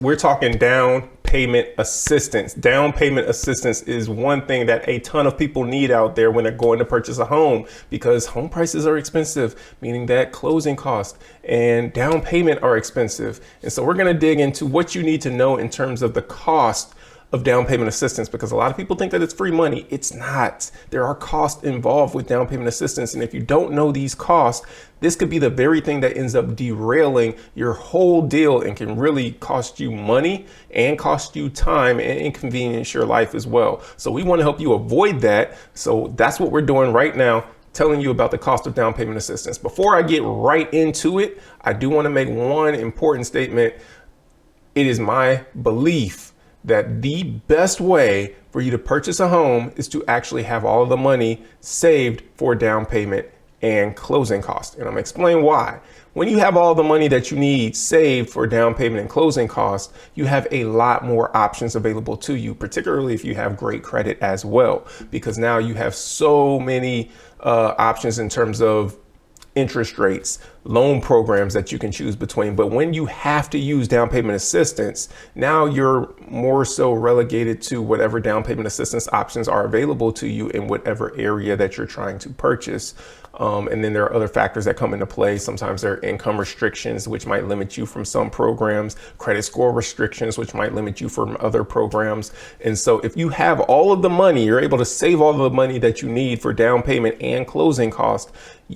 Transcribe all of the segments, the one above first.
We're talking down payment assistance. Down payment assistance is one thing that a ton of people need out there when they're going to purchase a home, because home prices are expensive, meaning that closing costs and down payment are expensive. And so we're going to dig into what you need to know in terms of the cost of down payment assistance, because a lot of people think that it's free money. It's not. There are costs involved with down payment assistance. And if you don't know these costs, this could be the very thing that ends up derailing your whole deal and can really cost you money and cost you time and inconvenience your life as well. So we want to help you avoid that. So that's what we're doing right now, telling you about the cost of down payment assistance. Before I get right into it, I do want to make one important statement. It is my belief that the best way for you to purchase a home is to actually have all of the money saved for down payment and closing costs. And I'm gonna explain why. When you have all the money that you need saved for down payment and closing costs, you have a lot more options available to you, particularly if you have great credit as well, because now you have so many options in terms of interest rates, loan programs that you can choose between. But when you have to use down payment assistance, now you're more so relegated to whatever down payment assistance options are available to you in whatever area that you're trying to purchase. And then there are other factors that come into play. Sometimes there are income restrictions, which might limit you from some programs, credit score restrictions, which might limit you from other programs. And so if you have all of the money, you're able to save all of the money that you need for down payment and closing costs.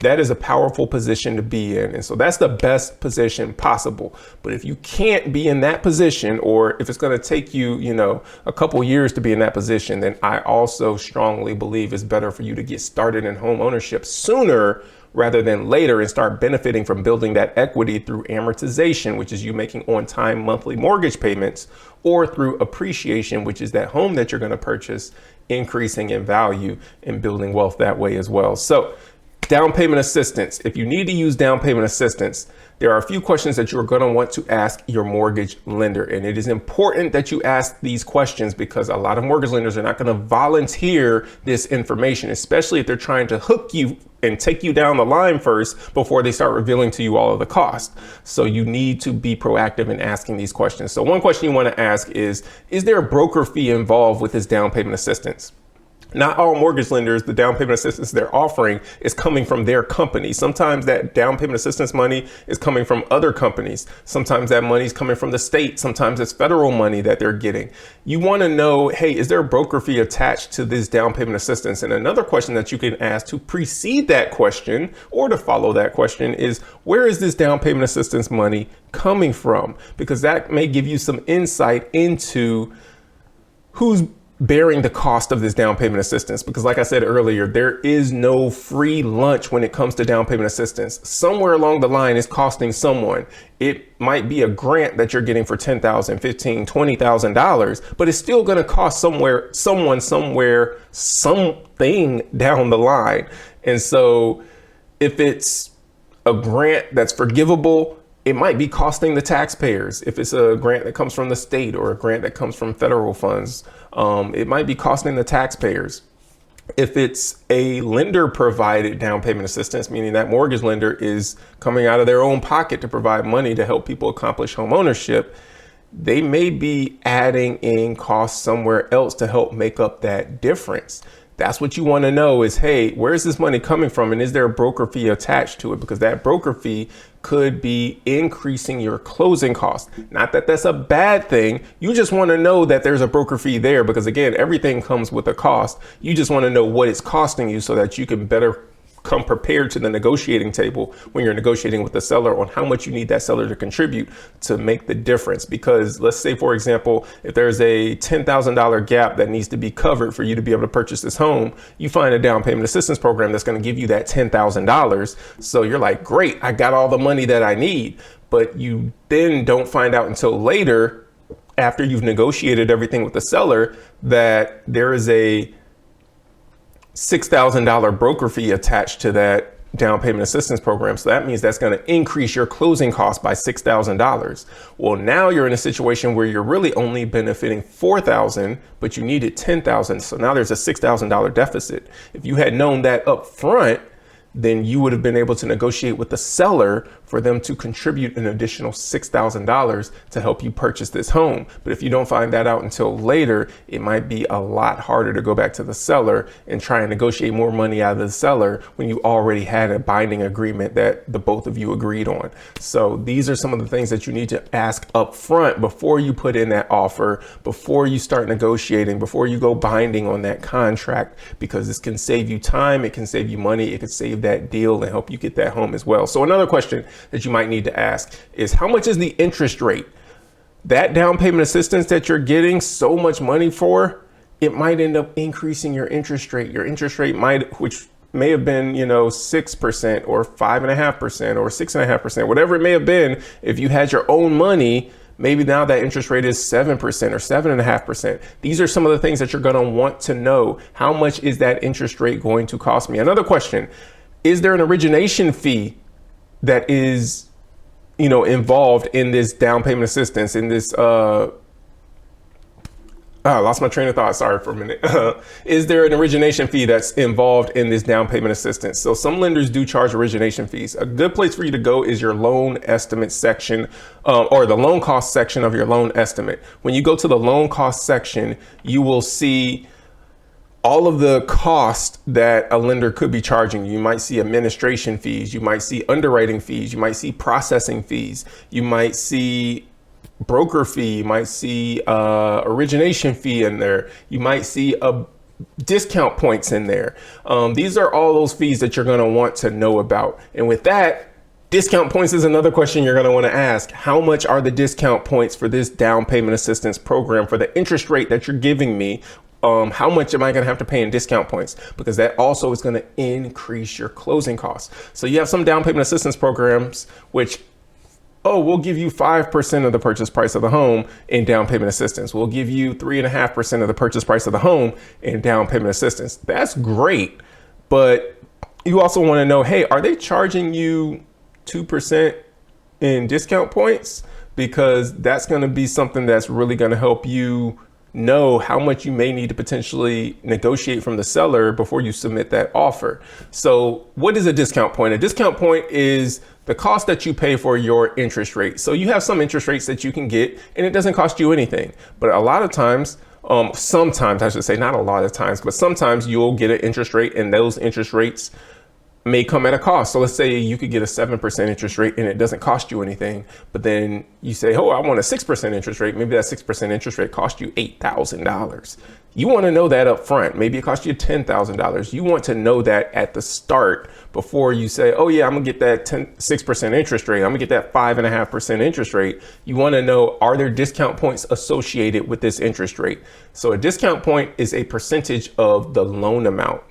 That is a powerful position to be in. And so that's the best position possible. But if you can't be in that position, or if it's going to take you, a couple years to be in that position, then I also strongly believe it's better for you to get started in home ownership sooner rather than later and start benefiting from building that equity through amortization, which is you making on-time monthly mortgage payments, or through appreciation, which is that home that you're going to purchase increasing in value and building wealth that way as well. So down payment assistance. If you need to use down payment assistance, there are a few questions that you're going to want to ask your mortgage lender. And it is important that you ask these questions, because a lot of mortgage lenders are not going to volunteer this information, especially if they're trying to hook you and take you down the line first before they start revealing to you all of the cost. So you need to be proactive in asking these questions. So one question you want to ask is there a broker fee involved with this down payment assistance? Not all mortgage lenders, the down payment assistance they're offering is coming from their company. Sometimes that down payment assistance money is coming from other companies. Sometimes that money is coming from the state. Sometimes it's federal money that they're getting. You want to know, hey, is there a broker fee attached to this down payment assistance? And another question that you can ask to precede that question or to follow that question is, where is this down payment assistance money coming from? Because that may give you some insight into who's bearing the cost of this down payment assistance. Because like I said earlier, there is no free lunch when it comes to down payment assistance. Somewhere along the line is costing someone. It might be a grant that you're getting for $10,000, $15,000, $20,000, but it's still going to cost someone somewhere, something down the line. And so if it's a grant that's forgivable, it might be costing the taxpayers. If it's a grant that comes from the state or a grant that comes from federal funds, it might be costing the taxpayers. If it's a lender provided down payment assistance, meaning that mortgage lender is coming out of their own pocket to provide money to help people accomplish home ownership, they may be adding in costs somewhere else to help make up that difference. That's what you want to know is, hey, where's this money coming from? And is there a broker fee attached to it? Because that broker fee could be increasing your closing costs. Not that that's a bad thing. You just want to know that there's a broker fee there, because again, everything comes with a cost. You just want to know what it's costing you so that you can better come prepared to the negotiating table when you're negotiating with the seller on how much you need that seller to contribute to make the difference. Because let's say, for example, if there's a $10,000 gap that needs to be covered for you to be able to purchase this home, you find a down payment assistance program that's going to give you that $10,000. So you're like, great, I got all the money that I need. But you then don't find out until later, after you've negotiated everything with the seller, that there is a $6,000 broker fee attached to that down payment assistance program. So that means that's going to increase your closing costs by $6,000. Well, now you're in a situation where you're really only benefiting $4,000, but you needed $10,000. So now there's a $6,000 deficit. If you had known that up front, then you would have been able to negotiate with the seller for them to contribute an additional $6,000 to help you purchase this home. But if you don't find that out until later, it might be a lot harder to go back to the seller and try and negotiate more money out of the seller when you already had a binding agreement that the both of you agreed on. So these are some of the things that you need to ask up front before you put in that offer, before you start negotiating, before you go binding on that contract, because this can save you time, it can save you money, it can save that deal and help you get that home as well. So another question that you might need to ask is, how much is the interest rate? That down payment assistance that you're getting so much money for, it might end up increasing your interest rate. Your interest rate might, which may have been, 6% or 5.5% or 6.5%, whatever it may have been. If you had your own money, maybe now that interest rate is 7% or 7.5%. These are some of the things that you're going to want to know. How much is that interest rate going to cost me? Another question, is there an origination fee that is, involved in this down payment assistance, in this, I lost my train of thought. Sorry for a minute. Is there an origination fee that's involved in this down payment assistance? So some lenders do charge origination fees. A good place for you to go is your loan estimate section, or the loan cost section of your loan estimate. When you go to the loan cost section, you will see all of the cost that a lender could be charging you. You might see administration fees, you might see underwriting fees, you might see processing fees, you might see broker fee, you might see origination fee in there, you might see a discount points in there. These are all those fees that you're going to want to know about. And with that, discount points is another question you're going to want to ask. How much are the discount points for this down payment assistance program, for the interest rate that you're giving me? How much am I going to have to pay in discount points? Because that also is going to increase your closing costs. So you have some down payment assistance programs, which, we'll give you 5% of the purchase price of the home in down payment assistance. We'll give you 3.5% of the purchase price of the home in down payment assistance. That's great. But you also want to know, hey, are they charging you 2% in discount points? Because that's going to be something that's really going to help you know how much you may need to potentially negotiate from the seller before you submit that offer. So what is a discount point? A discount point is the cost that you pay for your interest rate. So you have some interest rates that you can get and it doesn't cost you anything. But a lot of times, sometimes I should say, not a lot of times, but sometimes you'll get an interest rate and those interest rates may come at a cost. So let's say you could get a 7% interest rate and it doesn't cost you anything, but then you say, I want a 6% interest rate. Maybe that 6% interest rate cost you $8,000. You want to know that up front. Maybe it cost you $10,000. You want to know that at the start before you say, I'm gonna get that 6% interest rate. I'm gonna get that 5.5% interest rate. You want to know, are there discount points associated with this interest rate? So a discount point is a percentage of the loan amount.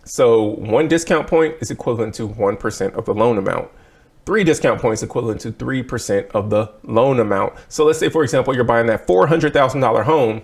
So one discount point is equivalent to 1% of the loan amount. 3 discount points equivalent to 3% of the loan amount. So let's say, for example, you're buying that $400,000 home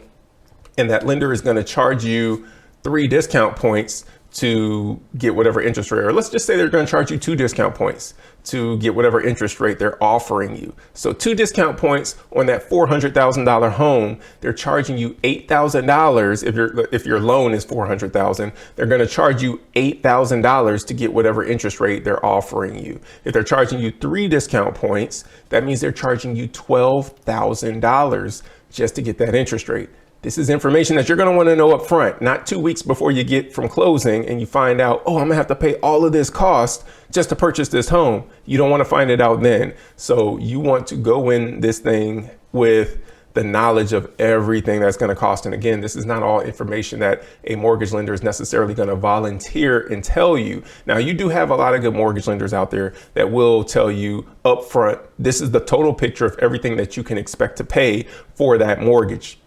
and that lender is going to charge you 3 discount points to get whatever interest rate, or let's just say they're going to charge you 2 discount points to get whatever interest rate they're offering you. So 2 discount points on that $400,000 home, they're charging you $8,000. If your loan is $400,000, they're going to charge you $8,000 to get whatever interest rate they're offering you. If they're charging you 3 discount points, that means they're charging you $12,000 just to get that interest rate. This is information that you're going to want to know up front, not 2 weeks before you get from closing and you find out, I'm going to have to pay all of this cost just to purchase this home. You don't want to find it out then. So you want to go in this thing with the knowledge of everything that's going to cost. And again, this is not all information that a mortgage lender is necessarily going to volunteer and tell you. Now, you do have a lot of good mortgage lenders out there that will tell you up front, this is the total picture of everything that you can expect to pay for that mortgage.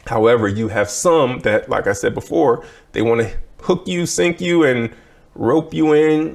However, you have some that, like I said before, they want to hook you, sink you, and rope you in,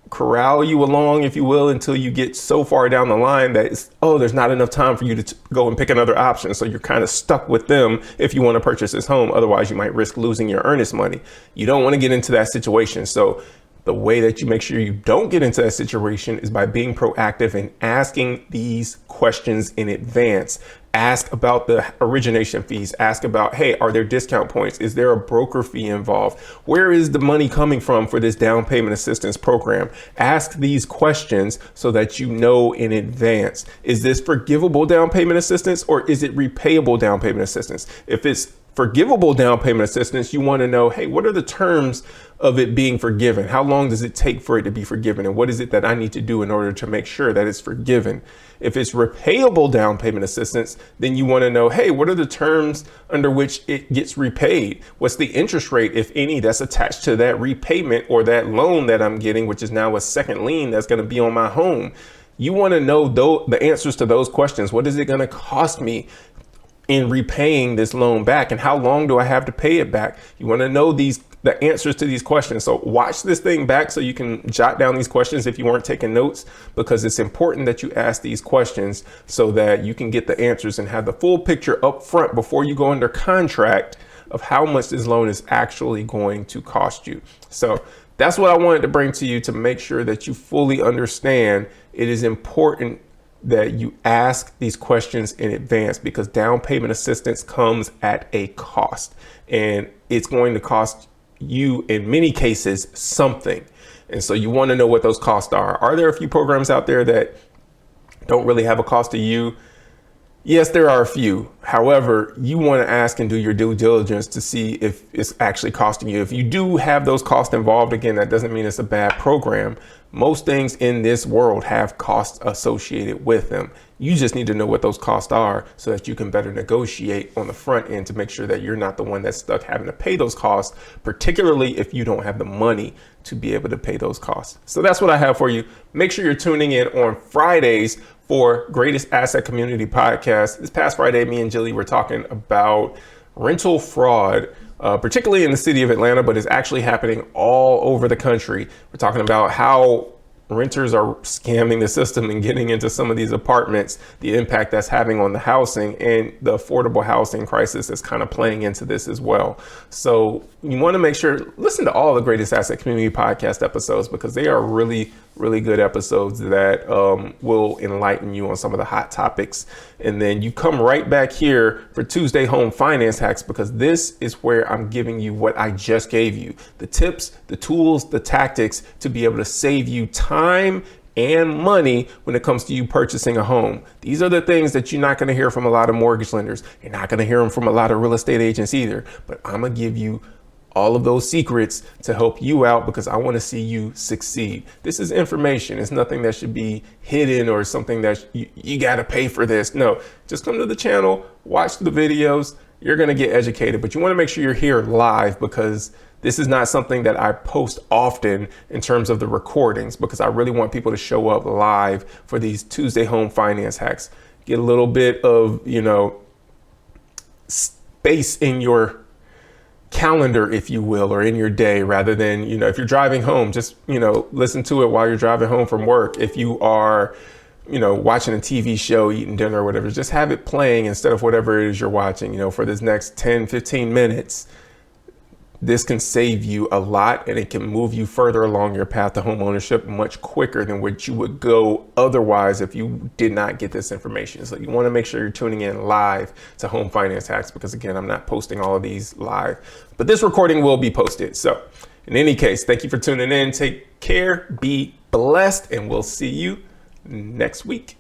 corral you along, if you will, until you get so far down the line that it's, there's not enough time for you to go and pick another option. So you're kind of stuck with them if you want to purchase this home. Otherwise, you might risk losing your earnest money. You don't want to get into that situation. So The way that you make sure you don't get into that situation is by being proactive and asking these questions in advance. Ask about the origination fees. Ask about, hey, are there discount points? Is there a broker fee involved? Where is the money coming from for this down payment assistance program? Ask these questions so that you know in advance. Is this forgivable down payment assistance or is it repayable down payment assistance? If it's forgivable down payment assistance, you want to know, hey, what are the terms of it being forgiven? How long does it take for it to be forgiven? And what is it that I need to do in order to make sure that it's forgiven? If it's repayable down payment assistance, then you want to know, hey, what are the terms under which it gets repaid? What's the interest rate, if any, that's attached to that repayment or that loan that I'm getting, which is now a second lien that's going to be on my home? You want to know the answers to those questions. What is it going to cost me in repaying this loan back, and how long do I have to pay it back? You want to know the answers to these questions. So watch this thing back so you can jot down these questions if you weren't taking notes, because it's important that you ask these questions so that you can get the answers and have the full picture up front before you go under contract of how much this loan is actually going to cost you. So that's what I wanted to bring to you, to make sure that you fully understand it is important that you ask these questions in advance, because down payment assistance comes at a cost, and it's going to cost you in many cases something. And so you want to know what those costs are. Are there a few programs out there that don't really have a cost to you? Yes, there are a few. However, you want to ask and do your due diligence to see if it's actually costing you. If you do have those costs involved, again, that doesn't mean it's a bad program. Most things in this world have costs associated with them. You just need to know what those costs are so that you can better negotiate on the front end to make sure that you're not the one that's stuck having to pay those costs, particularly if you don't have the money to be able to pay those costs. So that's what I have for you. Make sure you're tuning in on Fridays for Greatest Asset Community Podcast. This past Friday, me and Jilly were talking about rental fraud, particularly in the city of Atlanta, but it's actually happening all over the country. We're talking about how renters are scamming the system and getting into some of these apartments, the impact that's having on the housing, and the affordable housing crisis is kind of playing into this as well. So you want to make sure, listen to all the Greatest Asset Community Podcast episodes, because they are really good episodes that will enlighten you on some of the hot topics. And then you come right back here for Tuesday Home Finance Hacks, because this is where I'm giving you what I just gave you: the tips, the tools, the tactics to be able to save you time and money when it comes to you purchasing a home. These are the things that you're not going to hear from a lot of mortgage lenders. You're not going to hear them from a lot of real estate agents either. But I'm going to give you all of those secrets to help you out, because I want to see you succeed. This is information. It's nothing that should be hidden or something that you got to pay for this. No, just come to the channel, watch the videos. You're going to get educated, but you want to make sure you're here live, because this is not something that I post often in terms of the recordings, because I really want people to show up live for these Tuesday Home Finance Hacks. Get a little bit of, space in your calendar, if you will, or in your day, rather than, if you're driving home, just, listen to it while you're driving home from work. If you are, watching a TV show, eating dinner or whatever, just have it playing instead of whatever it is you're watching, for this next 10, 15 minutes. This can save you a lot, and it can move you further along your path to home ownership much quicker than what you would go otherwise if you did not get this information. So you want to make sure you're tuning in live to Home Finance Hacks, because again, I'm not posting all of these live, but this recording will be posted. So in any case, thank you for tuning in. Take care, be blessed, and we'll see you next week.